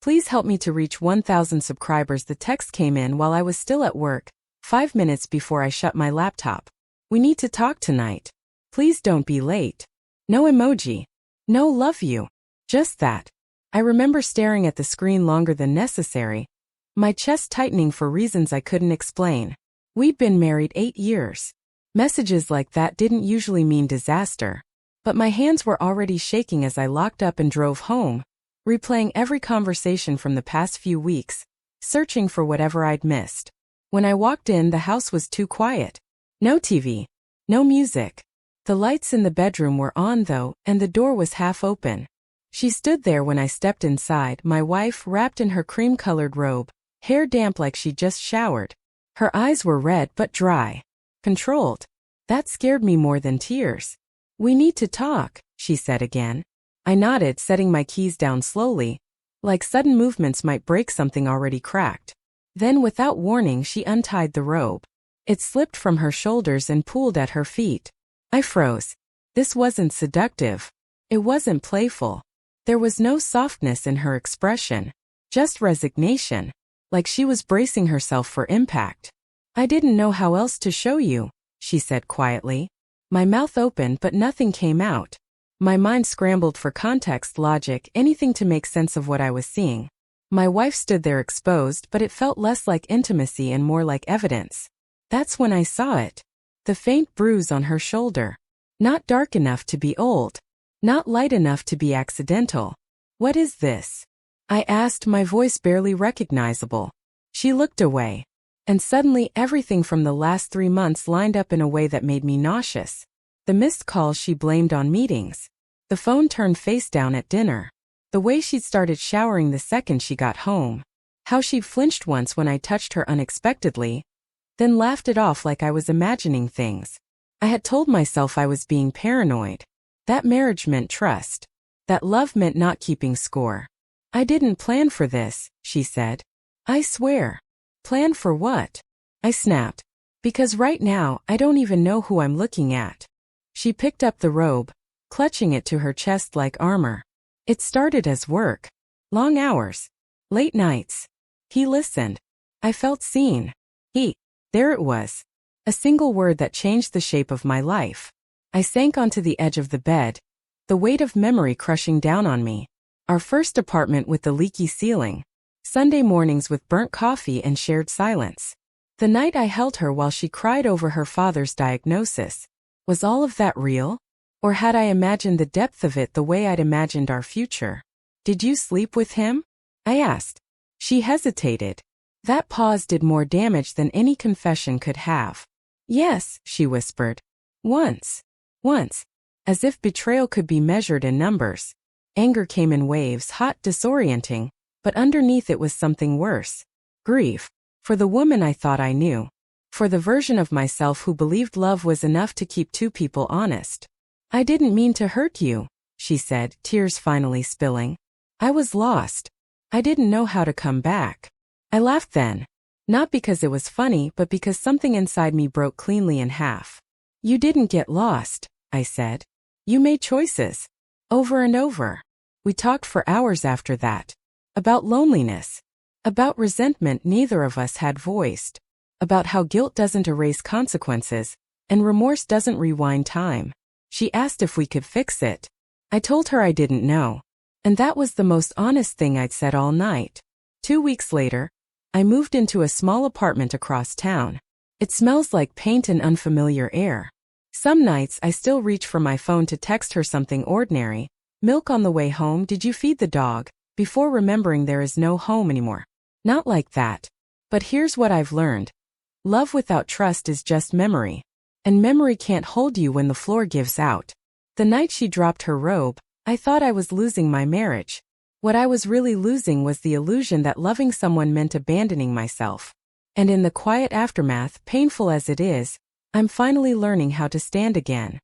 Please help me to reach 1,000 subscribers. The text came in while I was still at work, 5 minutes before I shut my laptop. We need to talk tonight. Please don't be late. No emoji. No love you. Just that. I remember staring at the screen longer than necessary, my chest tightening for reasons I couldn't explain. We'd been married 8 years. Messages like that didn't usually mean disaster. But my hands were already shaking as I locked up and drove home, replaying every conversation from the past few weeks, searching for whatever I'd missed. When I walked in, the house was too quiet. No TV. No music. The lights in the bedroom were on though, and the door was half open. She stood there when I stepped inside, my wife wrapped in her cream-colored robe, hair damp like she'd just showered. Her eyes were red but dry. Controlled. That scared me more than tears. We need to talk, she said again. I nodded, setting my keys down slowly, like sudden movements might break something already cracked. Then without warning she untied the robe. It slipped from her shoulders and pooled at her feet. I froze. This wasn't seductive. It wasn't playful. There was no softness in her expression, just resignation, like she was bracing herself for impact. I didn't know how else to show you, she said quietly. My mouth opened but nothing came out. My mind scrambled for context, logic, anything to make sense of what I was seeing. My wife stood there exposed, but it felt less like intimacy and more like evidence. That's when I saw it. The faint bruise on her shoulder. Not dark enough to be old. Not light enough to be accidental. What is this? I asked, my voice barely recognizable. She looked away. And suddenly everything from the last 3 months lined up in a way that made me nauseous. The missed calls she blamed on meetings. The phone turned face down at dinner. The way she'd started showering the second she got home. How she'd flinched once when I touched her unexpectedly, then laughed it off like I was imagining things. I had told myself I was being paranoid. That marriage meant trust. That love meant not keeping score. I didn't plan for this, she said. I swear. Plan for what? I snapped. Because right now, I don't even know who I'm looking at. She picked up the robe, clutching it to her chest like armor. It started as work. Long hours. Late nights. He listened. I felt seen. There it was. A single word that changed the shape of my life. I sank onto the edge of the bed, the weight of memory crushing down on me. Our first apartment with the leaky ceiling. Sunday mornings with burnt coffee and shared silence. The night I held her while she cried over her father's diagnosis. Was all of that real? Or had I imagined the depth of it the way I'd imagined our future? Did you sleep with him? I asked. She hesitated. That pause did more damage than any confession could have. Yes, she whispered. Once. As if betrayal could be measured in numbers. Anger came in waves, hot, disorienting, but underneath it was something worse. Grief. For the woman I thought I knew. For the version of myself who believed love was enough to keep two people honest. I didn't mean to hurt you, she said, tears finally spilling. I was lost. I didn't know how to come back. I laughed then. Not because it was funny, but because something inside me broke cleanly in half. You didn't get lost, I said. You made choices. Over and over. We talked for hours after that. About loneliness. About resentment neither of us had voiced. About how guilt doesn't erase consequences, and remorse doesn't rewind time. She asked if we could fix it. I told her I didn't know. And that was the most honest thing I'd said all night. 2 weeks later, I moved into a small apartment across town. It smells like paint and unfamiliar air. Some nights I still reach for my phone to text her something ordinary. Milk on the way home, did you feed the dog? Before remembering there is no home anymore. Not like that. But here's what I've learned. Love without trust is just memory. And memory can't hold you when the floor gives out. The night she dropped her robe, I thought I was losing my marriage. What I was really losing was the illusion that loving someone meant abandoning myself. And in the quiet aftermath, painful as it is, I'm finally learning how to stand again.